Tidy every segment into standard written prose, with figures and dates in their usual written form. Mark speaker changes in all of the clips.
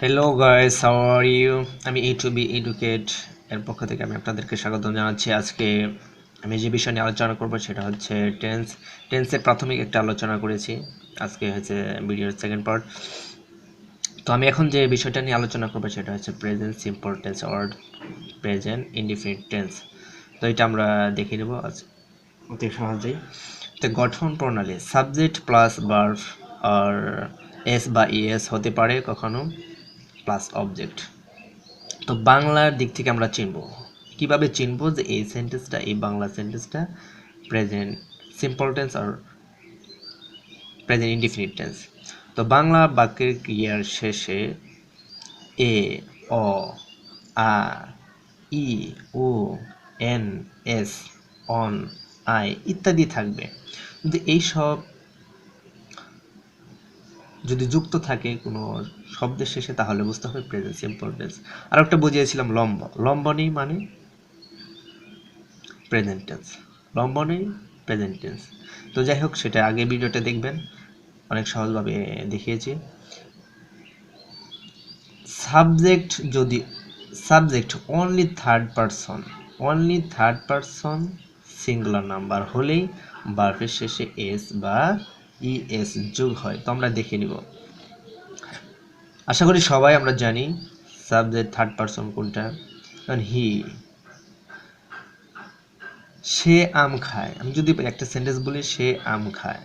Speaker 1: Hello guys, how are you? আমি এ two B educate এর পক্ষ থেকে আমি আপনাদেরকে স্বাগত জানাচ্ছি। আজকে আমি যে বিষয় নিয়ে আলোচনা করব সেটা হচ্ছে টেন্সের প্রাথমিক একটা আলোচনা করেছি। আজকে হচ্ছে ভিডিওর সেকেন্ড পার্ট। তো আমি এখন যে বিষয়টা নিয়ে আলোচনা করবো সেটা হচ্ছে present simple tense or present indefinite tense. তো এটা আমরা দেখে নেব আজ অতি সহজেই। তো গঠন প্রণালী সাবজেক্ট প্লাস ভার্ব আর এস বা ইএস হতে পারে, কখনো প্লাস অবজেক্ট। তো বাংলার দিক থেকে আমরা কিভাবে চিনবো যে এই বাংলা সেন্টেন্সটা প্রেজেন্ট সিম্পল টেন্স আর প্রেজেন্ট ইনডিফিনিট টেন্স। তো বাংলা বাক্যের ক্রিয়ার শেষে এ, অ, আ, ই, ও, এন, এস, অন, আই ইত্যাদি থাকবে। যদি এইসব যদি যুক্ত থাকে কোনো শব্দের শেষে তাহলে বুঝতে হবে প্রেজেন্ট সিম্পল টেন্স। আর একটা বুঝিয়েছিলাম লম্ব নেই মানে প্রেজেন্ট টেন্স, লম্ব নেই প্রেজেন্ট টেন্স। তো যাই হোক, সেটা আগে ভিডিওটা দেখবেন, অনেক সহজভাবে দেখিয়েছি। Subject only third person singular number হলেই ভার্বের শেষে এস বা ইএস যোগ হয়। তো আমরা দেখে নিব। আশা করি সবাই আমরা জানি সাবজেক্ট থার্ড পারসন কোনটা। কারণ সে আম খায়, আমি যদি একটা সেন্টেন্স বলি সে আম খায়,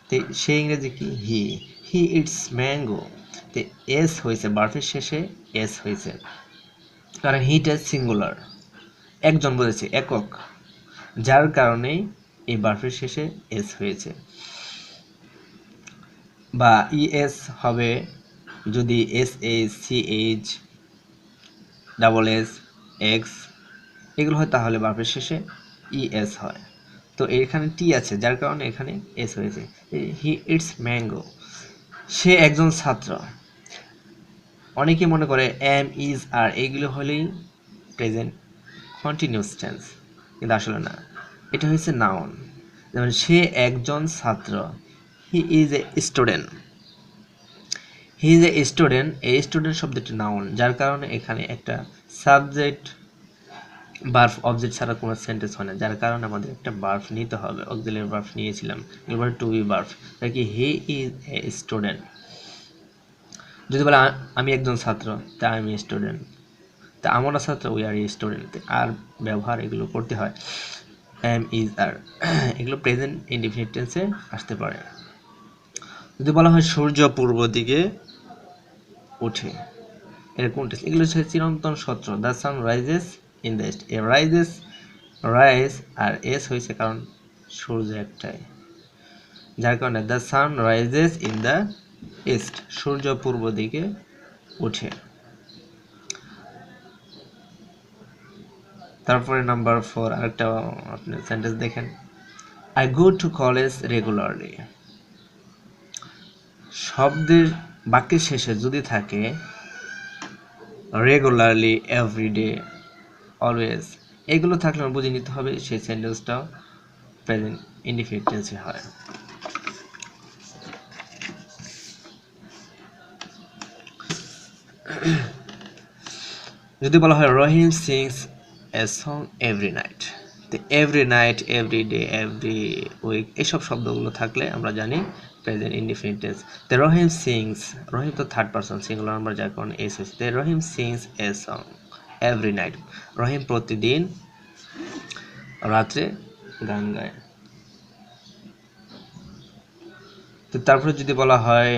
Speaker 1: তো সে ইংরেজি কি হি ইটস ম্যাঙ্গো। তো এস হয়েছে ভার্বের শেষে, এস হয়েছে কারণ হিটা সিঙ্গুলার, একজন বলেছে একক, যার কারণে এই ভার্বের শেষে এস হয়েছে। বা ইএস হবে যদি S H C H double S X এগুলো হয়, তাহলে ভার্বের শেষে ইএস হয়। তো এখানে টি আছে যার কারণে এখানে এস হয়েছে। হি ইটস ম্যাঙ্গো, সে একজন ছাত্র। অনেকে মনে করে এম ইজ আর এগুলো হলেই প্রেজেন্ট কন্টিনিউয়াস টেন্স, কিন্তু আসলে না, এটা হচ্ছে নাউন। যেমন সে একজন ছাত্র, হি ইজ এ স্টুডেন্ট। এই স্টুডেন্ট শব্দটি নাউন, যার কারণে এখানে একটা সাবজেক্ট ভার্ব অবজেক্ট ছাড়া কোনো সেন্টেন্স হয় না, যার কারণে আমাদের একটা ভার্ব নিতে হবে। অক্সিলারি ভার্ব নিয়েছিলাম, এবার টু বি ভার্ব। কি হি ইজ এ স্টুডেন্ট। যদি বলে আমি একজন ছাত্র, তা আমি স্টুডেন্ট, তা আমরা ছাত্র, উই আর স্টুডেন্ট। আর ব্যবহার এগুলো করতে হয় এম ইজ আর, এগুলো প্রেজেন্ট ইনডিফিনিট টেন্সে আসতে পারে। যদি বলা হয় সূর্য পূর্ব দিকে ওঠে, এটা কোন টেন্স? এগুলো হচ্ছে চিরন্তন সত্য, the sun rises in the east. এ রাইজ আর এস হয়েছে কারণ সূর্য একটাই, যার কারণে the sun rises in the east, সূর্য পূর্ব দিকে ওঠে। তারপরে নাম্বার 4 আরেকটা আপনি সেন্টেন্স দেখেন, I go to college regularly. বাক্যের শেষে যদি থাকে রেগুলারলি, এভরিডে, অলওয়েজ, এগুলো থাকলে আমরা বুঝে নিতে হবে সেই সেন্টেন্সটাও প্রেজেন্ট ইনডিফিনিট টেন্সে হয়। যদি বলা হয় Rahim sings a song every night, তো every night, every day, every week এসব শব্দগুলো থাকলে আমরা জানি প্রেজেন্ট ইনডিফিনিট টেন্স। তো রহিম তো থার্ড পারসন সিঙ্গুলার নাম্বার, যার কারণে এস হয়েছে। Rahim sings a song every night, Rahim প্রতিদিন রাত্রে গান গায়। তো তারপরে যদি বলা হয়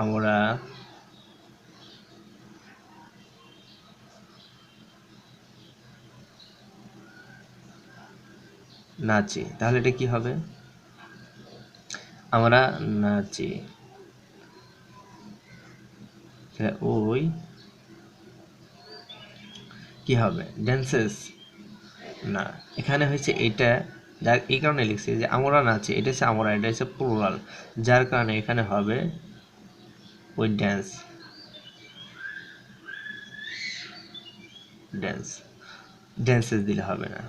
Speaker 1: আমরা নাচি, তাহলে এটা কি হবে? আমরা নাচি, ওই কি হবে? ড্যান্সেস না, এখানে হয়েছে এটা, যার এই কারণে লিখছি যে আমরা নাচি, এটা হচ্ছে আমরা, এটা হচ্ছে প্লুরাল, যার কারণে এখানে হবে ওই ড্যান্সেস দিলে হবে না।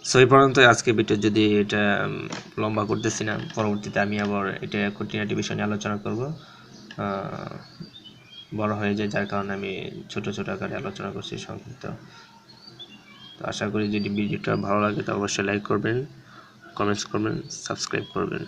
Speaker 1: সো এই পর্যন্ত আজকে ভিডিও, যদি এটা লম্বা করতেছি না, পরবর্তীতে আমি আবার এটা খুঁটিনাটি বিষয় নিয়ে আলোচনা করব, বড় হয়ে যায়, যার কারণে আমি ছোট ছোট আকারে আলোচনা করছি সংক্ষিপ্ত। তো আশা করি যদি ভিডিওটা ভালো লাগে তো অবশ্যই লাইক করবেন, কমেন্টস করবেন, সাবস্ক্রাইব করবেন।